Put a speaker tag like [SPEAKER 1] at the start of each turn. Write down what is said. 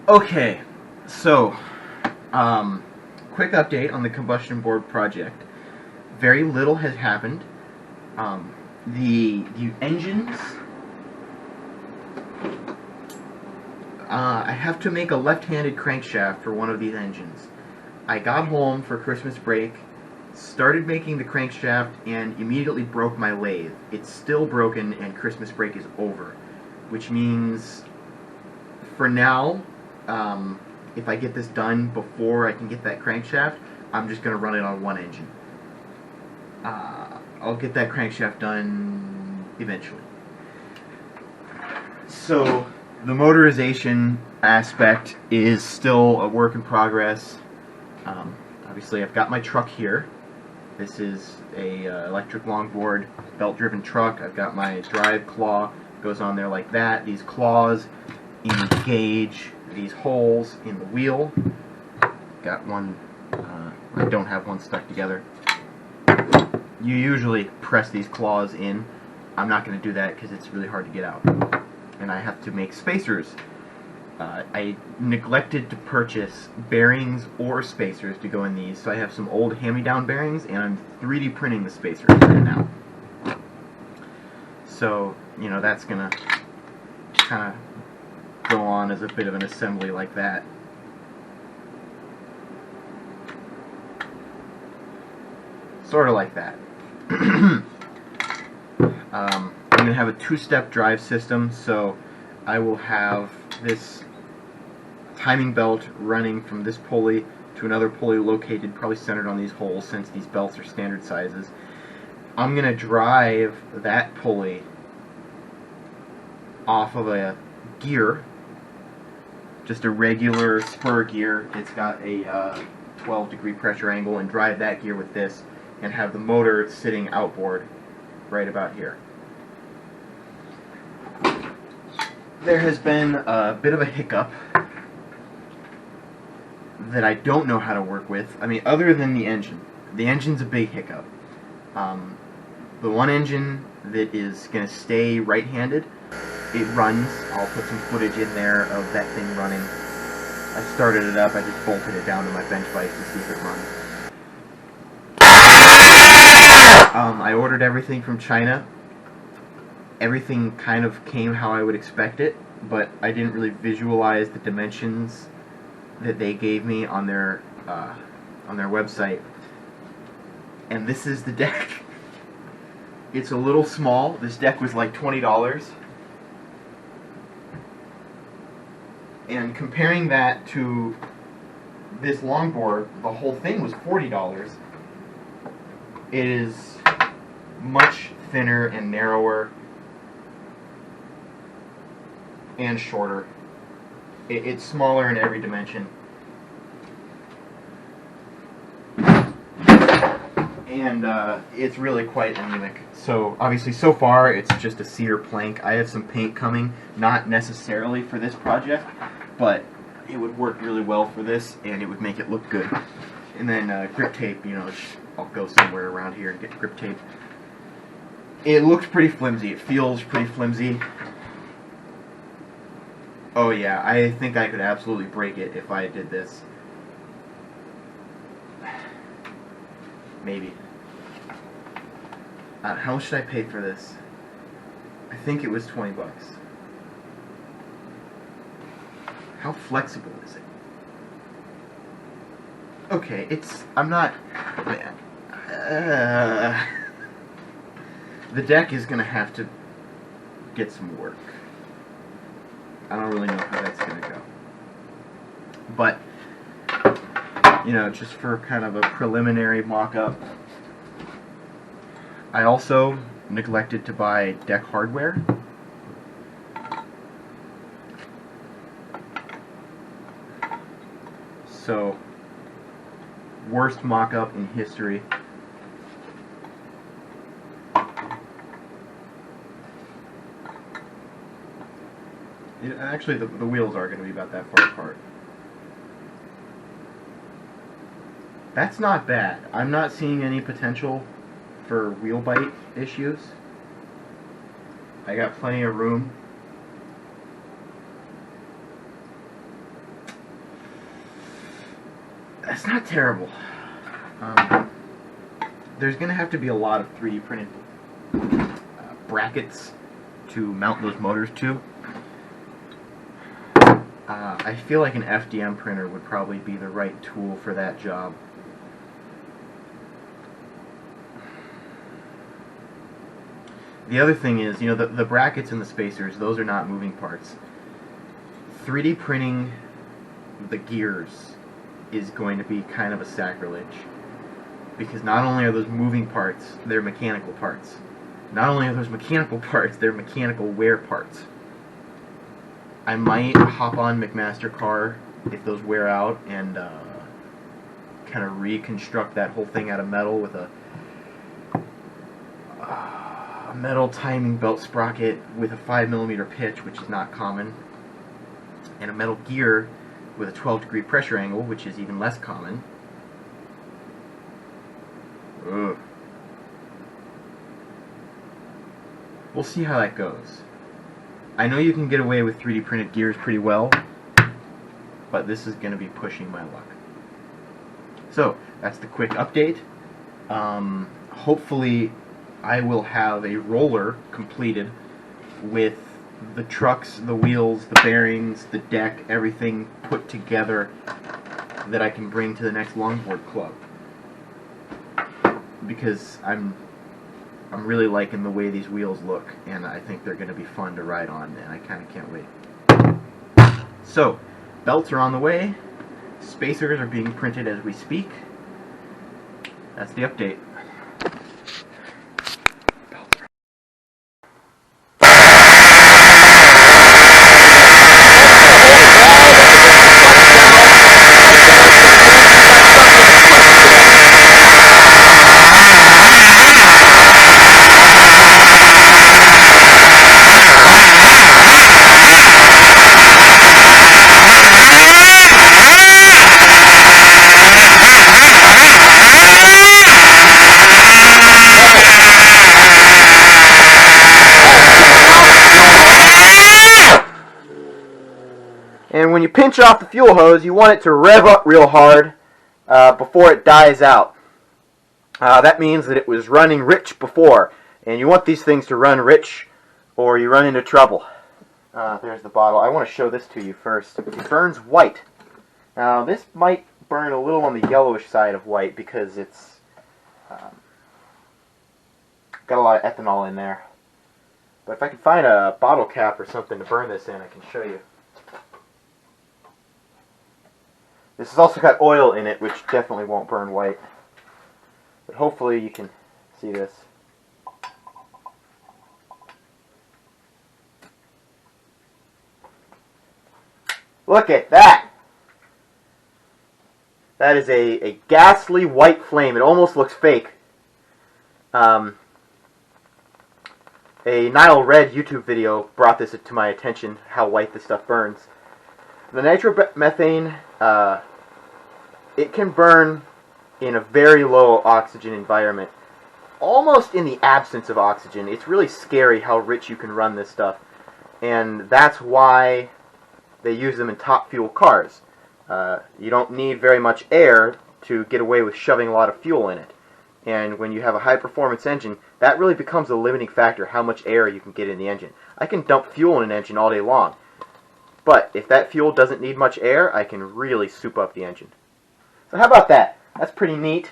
[SPEAKER 1] Okay, so quick update on the combustion board project. Very little has happened. The engines, I have to make a left-handed crankshaft for one of these engines. I got home for Christmas break, started making the crankshaft, and immediately broke my lathe. It's still broken, and Christmas break is over, which means for now, if I get this done before I can get that crankshaft, I'm just going to run it on one engine. I'll get that crankshaft done eventually. So the motorization aspect is still a work in progress. Obviously I've got my truck here. This is a electric longboard belt-driven truck. I've got my drive claw, goes on there like that. These claws engage these holes in the wheel. Got one, I don't have one stuck together. You usually press these claws in. I'm not going to do that because it's really hard to get out. And I have to make spacers. I neglected to purchase bearings or spacers to go in these, so I have some old hand-me-down bearings, and I'm 3D printing the spacers right now. So, you know, that's going to kind of go on as a bit of an assembly like that. Sort of like that. I'm going to have a two-step drive system, so I will have this timing belt running from this pulley to another pulley located, probably centered on these holes since these belts are standard sizes. I'm going to drive that pulley off of a gear, just a regular spur gear. It's got a 12-degree pressure angle, and drive that gear with this and have the motor sitting outboard right about here. There has been a bit of a hiccup that I don't know how to work with. I mean, other than the engine. The engine's a big hiccup. The one engine that is going to stay right-handed, it runs. I'll put some footage in there of that thing running. I started it up, I just bolted it down to my bench bike to see if it runs. I ordered everything from China. Everything kind of came how I would expect it, but I didn't really visualize the dimensions that they gave me on their website. And this is the deck. It's a little small. This deck was like $20. And comparing that to this longboard, the whole thing was $40. It is much thinner and narrower and shorter. It's smaller in every dimension. And it's really quite anemic. So obviously so far it's just a cedar plank. I have some paint coming, not necessarily for this project, but it would work really well for this and it would make it look good. And then grip tape, you know, I'll go somewhere around here and get grip tape. It looks pretty flimsy. It feels pretty flimsy. Oh yeah, I think I could absolutely break it if I did this. Maybe. How much should I pay for this? I think it was 20 bucks. How flexible is it? Okay, I'm not... the deck is going to have to get some work. I don't really know how that's going to go. But, you know, just for kind of a preliminary mock-up, I also neglected to buy deck hardware. So, worst mock-up in history. Actually, the wheels are going to be about that far apart. That's not bad. I'm not seeing any potential for wheel bite issues. I got plenty of room. it's not terrible. There's going to have to be a lot of 3D printed brackets to mount those motors to. I feel like an FDM printer would probably be the right tool for that job. The other thing is, you know, the brackets and the spacers, those are not moving parts. 3D printing the gears is going to be kind of a sacrilege. Because not only are those moving parts, they're mechanical parts. Not only are those mechanical parts, they're mechanical wear parts. I might hop on McMaster-Carr if those wear out and kind of reconstruct that whole thing out of metal with a metal timing belt sprocket with a 5mm pitch, which is not common, and a metal gear with a 12-degree pressure angle, which is even less common. Ugh. We'll see how that goes. I know you can get away with 3D printed gears pretty well, but this is going to be pushing my luck. So, that's the quick update. Hopefully I will have a roller completed with the trucks, the wheels, the bearings, the deck, everything put together that I can bring to the next longboard club. Because I'm really liking the way these wheels look, and I think they're going to be fun to ride on, and I kind of can't wait. So, belts are on the way, spacers are being printed as we speak. That's the update. And when you pinch off the fuel hose, you want it to rev up real hard before it dies out. That means that it was running rich before. And you want these things to run rich or you run into trouble. There's the bottle. I want to show this to you first. It burns white. Now this might burn a little on the yellowish side of white because it's got a lot of ethanol in there. But if I can find a bottle cap or something to burn this in, I can show you. This has also got oil in it, which definitely won't burn white. But hopefully you can see this. Look at that! That is a ghastly white flame. It almost looks fake. A Nile Red YouTube video brought this to my attention, how white this stuff burns. The nitromethane, it can burn in a very low oxygen environment, almost in the absence of oxygen. It's really scary how rich you can run this stuff, and that's why they use them in top fuel cars. You don't need very much air to get away with shoving a lot of fuel in it, and when you have a high performance engine, that really becomes a limiting factor, how much air you can get in the engine. I can dump fuel in an engine all day long, but if that fuel doesn't need much air, I can really soup up the engine. So how about that? That's pretty neat.